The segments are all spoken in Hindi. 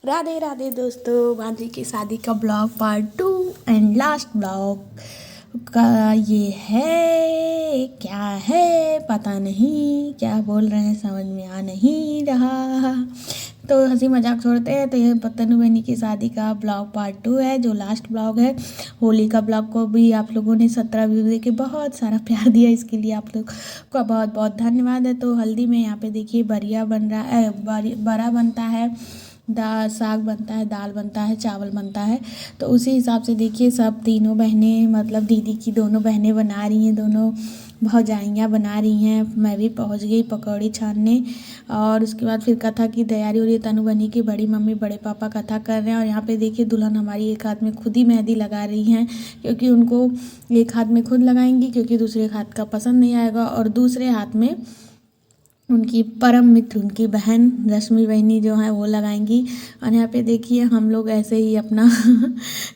राधे राधे दोस्तों, भांजी की शादी का blog part 2 and last blog का ये है। क्या है पता नहीं, क्या बोल रहे हैं समझ में आ नहीं रहा। तो हंसी मजाक छोड़ते हैं। तो ये तनु बहनी की शादी का ब्लॉग पार्ट 2 है, जो लास्ट ब्लॉग है। होली का ब्लॉग को भी आप लोगों ने 17 व्यू दे के बहुत सारा प्यार दिया, इसके लिए आप लोग का बहुत बहुत धन्यवाद है। तो हल्दी में यहाँ पे देखिए बरिया बन रहा है, बड़ा बनता है, दाल साग बनता है, दाल बनता है, चावल बनता है। तो उसी हिसाब से देखिए सब तीनों बहनें, मतलब दीदी की दोनों बहनें बना रही हैं, दोनों भौजाइयाँ बना रही हैं। मैं भी पहुंच गई पकौड़ी छानने। और उसके बाद फिर कथा की तैयारी हो रही है। तनु बनी की बड़ी मम्मी बड़े पापा कथा कर रहे हैं। और यहाँ पे देखिए दुल्हन हमारी एक हाथ में खुद ही मेहंदी लगा रही हैं, क्योंकि उनको एक हाथ में खुद लगाएंगी, क्योंकि दूसरे हाथ का पसंद नहीं आएगा। और दूसरे हाथ में उनकी परम मित्र, उनकी बहन रश्मि बहनी जो है वो लगाएंगी। और यहाँ पे देखिए हम लोग ऐसे ही अपना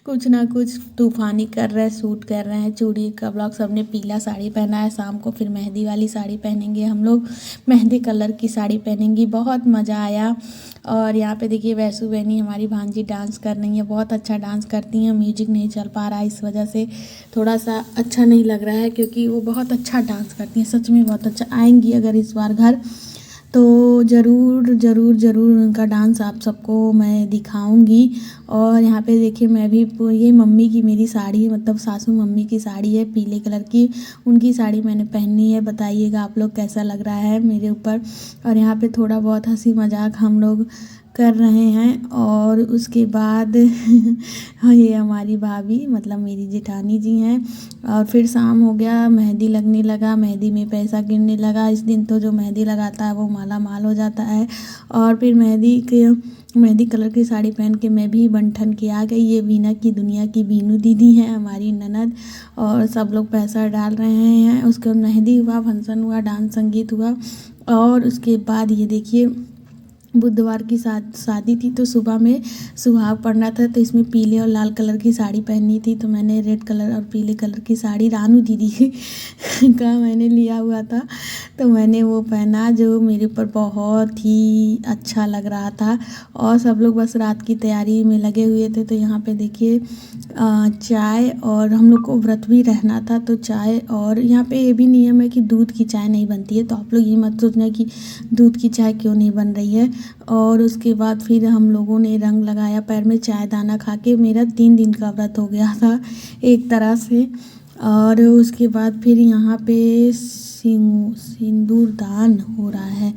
कुछ ना कुछ तूफानी कर रहे हैं, शूट कर रहे हैं। चूड़ी का ब्लॉग, सबने पीला साड़ी पहना है। शाम को फिर मेहंदी वाली साड़ी पहनेंगे हम लोग, मेहंदी कलर की साड़ी पहनेंगी। बहुत मज़ा आया। और यहाँ पे देखिए वैसु बहनी हमारी भांजी डांस कर रही है, बहुत अच्छा डांस करती हैं। म्यूजिक नहीं चल पा रहा है, इस वजह से थोड़ा सा अच्छा नहीं लग रहा है, क्योंकि वो बहुत अच्छा डांस करती हैं, सच में बहुत अच्छा। आएंगी अगर इस बार घर तो ज़रूर ज़रूर ज़रूर उनका डांस आप सबको मैं दिखाऊंगी। और यहाँ पे देखिए मैं भी, ये मम्मी की मेरी साड़ी, मतलब सासू मम्मी की साड़ी है पीले कलर की, उनकी साड़ी मैंने पहनी है। बताइएगा आप लोग कैसा लग रहा है मेरे ऊपर। और यहाँ पे थोड़ा बहुत हंसी मजाक हम लोग कर रहे हैं। और उसके बाद ये हमारी भाभी, मतलब मेरी जेठानी जी हैं। और फिर शाम हो गया, मेहंदी लगने लगा, मेहंदी में पैसा गिरने लगा। इस दिन तो जो मेहंदी लगाता है वो माला माल हो जाता है। और फिर मेहंदी कलर की साड़ी पहन के मैं भी बन के आ गई। ये वीना की दुनिया की बीनू दीदी हैं हमारी ननद। और सब लोग पैसा डाल रहे हैं। उसके बाद मेहंदी हुआ, फंक्शन हुआ, डांस संगीत हुआ। और उसके बाद ये देखिए बुधवार की शादी थी, तो सुबह में सुहाग पड़ना था। तो इसमें पीले और लाल कलर की साड़ी पहननी थी, तो मैंने रेड कलर और पीले कलर की साड़ी रानू दीदी का मैंने लिया हुआ था, तो मैंने वो पहना, जो मेरे ऊपर बहुत ही अच्छा लग रहा था। और सब लोग बस रात की तैयारी में लगे हुए थे। तो यहाँ पे देखिए चाय, और हम लोग को व्रत भी रहना था, तो चाय। और यहाँ पे ये भी नियम है कि दूध की चाय नहीं बनती है, तो आप लोग ये मत सोचना कि दूध की चाय क्यों नहीं बन रही है। और उसके बाद फिर हम लोगों ने रंग लगाया पैर में, चाय दाना खा के। मेरा 3 दिन का व्रत हो गया था एक तरह से। और उसके बाद फिर यहाँ पे सिंदूर दान हो रहा है,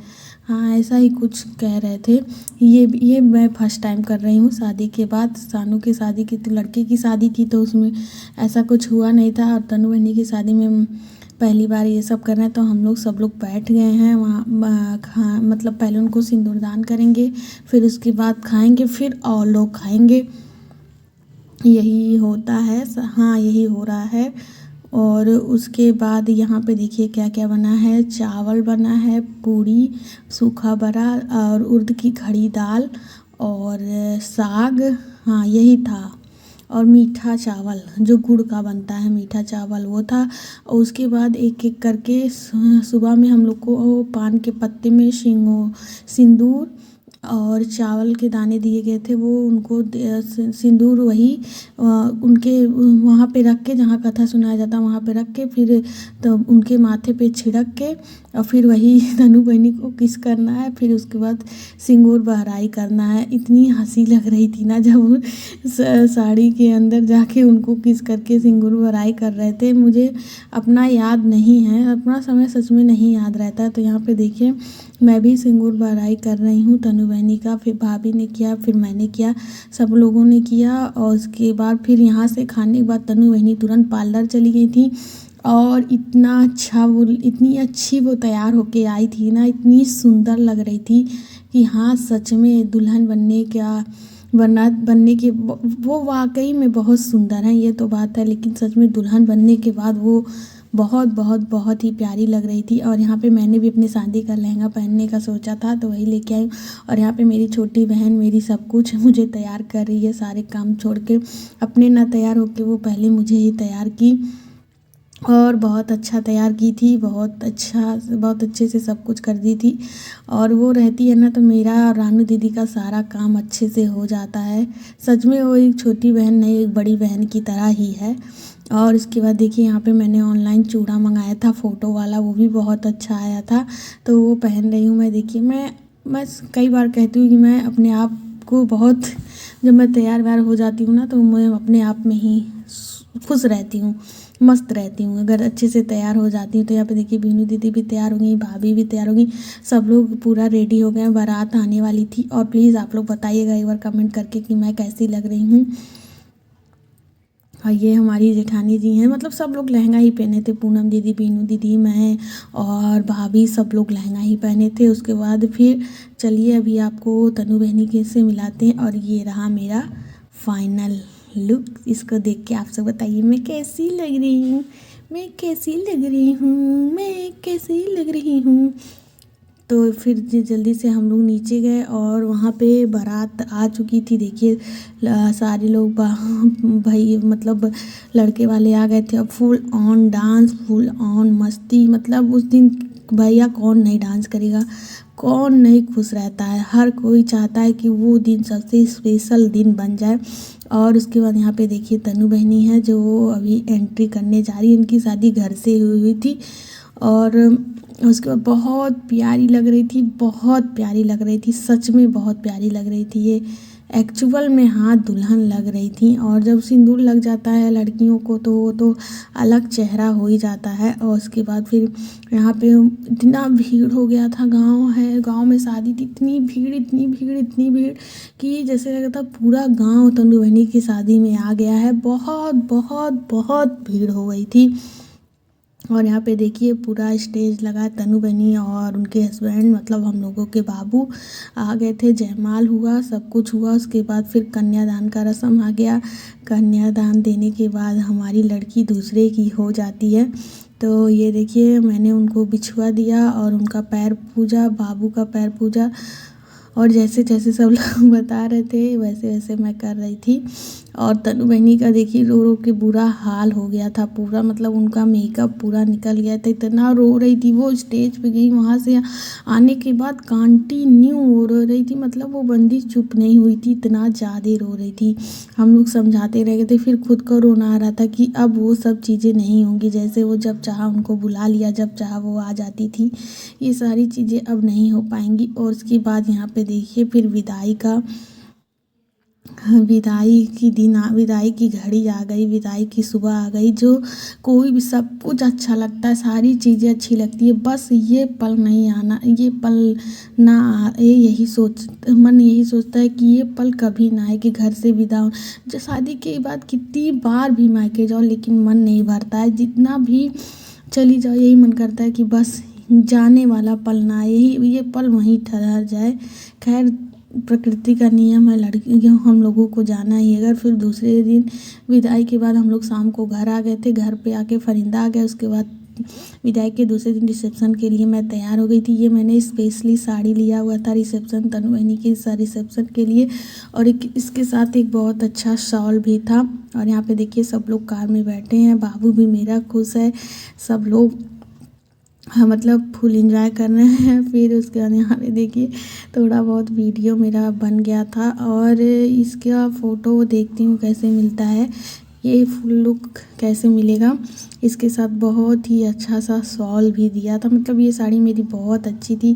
हाँ ऐसा ही कुछ कह रहे थे। ये मैं फर्स्ट टाइम कर रही हूँ शादी के बाद। सानू की शादी की, तो लड़के की शादी की, तो उसमें ऐसा कुछ हुआ नहीं था। और तनु बहनी की शादी में पहली बार ये सब कर रहे हैं। तो हम लोग सब लोग बैठ गए हैं वहाँ, मतलब पहले उनको सिंदूरदान करेंगे, फिर उसके बाद खाएंगे, फिर और लोग खाएंगे। यही होता है, हाँ यही हो रहा है। और उसके बाद यहाँ पे देखिए क्या क्या बना है। चावल बना है, पूड़ी, सूखा बड़ा, और उड़द की खड़ी दाल, और साग, हाँ यही था। और मीठा चावल जो गुड़ का बनता है, मीठा चावल वो था। और उसके बाद एक एक करके सुबह में हम लोग को पान के पत्ते में सिंदूर और चावल के दाने दिए गए थे। वो उनको सिंदूर वही उनके वहाँ पे रख के, जहाँ कथा सुनाया जाता वहाँ पे रख के, फिर तो उनके माथे पे छिड़क के, और फिर वही तनु बहनी को किस करना है। फिर उसके बाद सिंदूर बहराई करना है। इतनी हंसी लग रही थी ना जब साड़ी के अंदर जाके उनको किस करके सिंदूर बहराई कर रहे थे। मुझे अपना याद नहीं है, अपना समय सच में नहीं याद रहता है। तो यहाँ पे देखिए मैं भी सिंदूर बहराई कर रही हूँ तनु बहनी का। फिर भाभी ने किया, फिर मैंने किया, सब लोगों ने किया। और उसके बाद फिर यहाँ से खाने के बाद तनु बहनी तुरंत पार्लर चली गई थी। और इतना अच्छा वो, इतनी अच्छी वो तैयार होके आई थी ना, इतनी सुंदर लग रही थी कि हाँ सच में दुल्हन बनने के वो वाकई में बहुत सुंदर हैं, ये तो बात है। लेकिन सच में दुल्हन बनने के बाद वो बहुत बहुत बहुत ही प्यारी लग रही थी। और यहाँ पे मैंने भी अपनी शादी का लहंगा पहनने का सोचा था, तो वही लेके आई। और यहाँ पे मेरी छोटी बहन मेरी सब कुछ मुझे तैयार कर रही है, सारे काम छोड़ के, अपने ना तैयार होके वो पहले मुझे ही तैयार की। और बहुत अच्छा तैयार की थी, बहुत अच्छा, बहुत अच्छे से सब कुछ कर दी थी। और वो रहती है ना तो मेरा और रानू दीदी का सारा काम अच्छे से हो जाता है। सच में वो एक छोटी बहन नहीं, एक बड़ी बहन की तरह ही है। और इसके बाद देखिए यहाँ पे मैंने ऑनलाइन चूड़ा मंगाया था फ़ोटो वाला, वो भी बहुत अच्छा आया था। तो वो पहन रही हूँ मैं। देखिए मैं कई बार कहती हूँ कि मैं अपने आप को बहुत, जब मैं तैयार व्यार हो जाती हूँ ना तो मैं अपने आप में ही खुश रहती हूँ, मस्त रहती हूँ अगर अच्छे से तैयार हो जाती हूँ। तो यहाँ पे देखिए बीनू दीदी भी तैयार हो गई, भाभी भी तैयार हो गई, सब लोग पूरा रेडी हो गए हैं। बारात आने वाली थी। और प्लीज़ आप लोग बताइएगा एक बार कमेंट करके कि मैं कैसी लग रही हूँ। और ये हमारी जेठानी जी हैं, मतलब सब लोग लहंगा ही पहने थे, पूनम दीदी, बीनू दीदी, मैं और भाभी, सब लोग लहंगा ही पहने थे। उसके बाद फिर चलिए अभी आपको तनु बहनी के से मिलाते हैं। और ये रहा मेरा फाइनल लुक। इसको देख के आप सब बताइए मैं कैसी लग रही हूँ, मैं कैसी लग रही हूँ, मैं कैसी लग रही हूँ। तो फिर जल्दी से हम लोग नीचे गए और वहाँ पे बारात आ चुकी थी। देखिए सारे लोग भाई मतलब लड़के वाले आ गए थे। अब full on dance, full on मस्ती। मतलब उस दिन भैया कौन नहीं डांस करेगा, कौन नहीं खुश रहता है। हर कोई चाहता है कि वो दिन सबसे स्पेशल दिन बन जाए। और उसके बाद यहाँ पे देखिए तनु बहनी है जो अभी एंट्री करने जा रही है। इनकी शादी घर से हुई थी। और उसके बाद बहुत प्यारी लग रही थी, बहुत प्यारी लग रही थी, सच में बहुत प्यारी लग रही थी। ये एक्चुअल में हाथ दुल्हन लग रही थी। और जब सिंदूर लग जाता है लड़कियों को तो वो तो अलग चेहरा हो ही जाता है। और उसके बाद फिर यहाँ पे इतना भीड़ हो गया था। गांव है, गांव में शादी थी, इतनी भीड़, इतनी भीड़, इतनी भीड़ कि जैसे लगा था पूरा गांव तनु बहनी की शादी में आ गया है। बहुत बहुत बहुत भीड़ हो गई थी। और यहाँ पे देखिए पूरा स्टेज लगा, तनु बनी और उनके हस्बैंड मतलब हम लोगों के बाबू आ गए थे। जयमाल हुआ, सब कुछ हुआ। उसके बाद फिर कन्यादान का रस्म आ गया। कन्यादान देने के बाद हमारी लड़की दूसरे की हो जाती है। तो ये देखिए मैंने उनको बिछुआ दिया और उनका पैर पूजा, बाबू का पैर पूजा। और जैसे जैसे सब लोग बता रहे थे वैसे वैसे मैं कर रही थी। और तनु बहनी का देखिए रो रो के बुरा हाल हो गया था पूरा, मतलब उनका मेकअप पूरा निकल गया था, इतना रो रही थी वो। स्टेज पे गई, वहाँ से आने के बाद कंटिन्यू वो रो रही थी। मतलब वो बंदी चुप नहीं हुई थी, इतना ज़्यादा रो रही थी। हम लोग समझाते रह गए थे, फिर खुद को रोना आ रहा था कि अब वो सब चीज़ें नहीं होंगी। जैसे वो जब चाहा उनको बुला लिया, जब चाहा वो आ जाती थी, ये सारी चीज़ें अब नहीं हो पाएंगी। और उसके बाद यहाँ पे देखिए फिर विदाई की घड़ी आ गई, विदाई की सुबह आ गई। जो कोई भी सब कुछ अच्छा लगता है, सारी चीज़ें अच्छी लगती है, बस ये पल नहीं आना, ये पल ना आए, मन यही सोचता है कि ये पल कभी ना आए कि घर से विदा हो। जो शादी के बाद कितनी बार भी मायके जाओ लेकिन मन नहीं भरता है, जितना भी चली जाओ यही मन करता है कि बस जाने वाला पल ना आए, यही ये पल वहीं ठहर जाए। खैर प्रकृति का नियम है, लड़कियों हम लोगों को जाना ही है। अगर फिर दूसरे दिन विदाई के बाद हम लोग शाम को घर आ गए थे। घर पे आके फरिंदा आ गया। उसके बाद विदाई के दूसरे दिन रिसेप्शन के लिए मैं तैयार हो गई थी। ये मैंने स्पेशली साड़ी लिया हुआ था रिसेप्शन, तनु बहनी की रिसेप्शन के लिए। और इसके साथ एक बहुत अच्छा शॉल भी था। और यहाँ पे देखिए सब लोग कार में बैठे हैं, बाबू भी मेरा खुश है, सब लोग हाँ मतलब फुल एंजॉय कर रहे हैं। फिर उसके बाद यहाँ पे देखिए थोड़ा बहुत वीडियो मेरा बन गया था। और इसका फ़ोटो देखती हूँ कैसे मिलता है, ये फुल लुक कैसे मिलेगा। इसके साथ बहुत ही अच्छा सा शॉल भी दिया था, मतलब ये साड़ी मेरी बहुत अच्छी थी।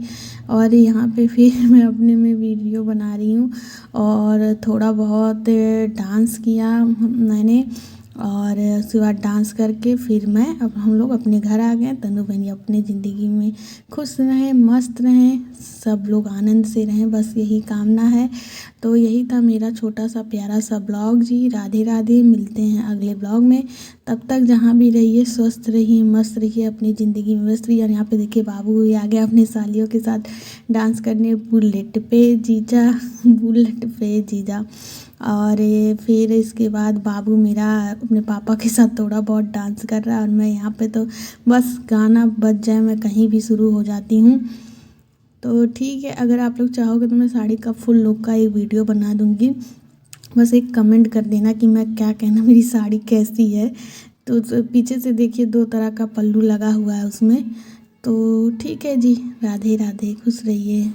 और यहाँ पे फिर मैं अपने में वीडियो बना रही हूँ और थोड़ा बहुत डांस किया मैंने। और उसके बाद डांस करके फिर अब हम लोग अपने घर आ गए। तनु बहनी अपने ज़िंदगी में खुश रहें, मस्त रहें, सब लोग आनंद से रहें, बस यही कामना है। तो यही था मेरा छोटा सा प्यारा सा ब्लॉग जी। राधे राधे, मिलते हैं अगले ब्लॉग में। तब तक जहाँ भी रहिए स्वस्थ रहिए, मस्त रहिए, अपनी ज़िंदगी में व्यस्त रहिए। और यहाँ पे देखिए बाबू भी आ गया अपने सालियों के साथ डांस करने, बुलेट पे जीजा, बुलेट पे जीजा। और फिर इसके बाद बाबू मेरा अपने पापा के साथ थोड़ा बहुत डांस कर रहा है। और मैं यहाँ पे तो बस गाना बज जाए मैं कहीं भी शुरू हो जाती हूँ। तो ठीक है, अगर आप लोग चाहोगे तो मैं साड़ी का फुल लुक का एक वीडियो बना दूँगी। बस एक कमेंट कर देना कि मैं क्या कहना, मेरी साड़ी कैसी है। तो पीछे से देखिए 2 तरह का पल्लू लगा हुआ है उसमें। तो ठीक है जी, राधे राधे, खुश रहिए।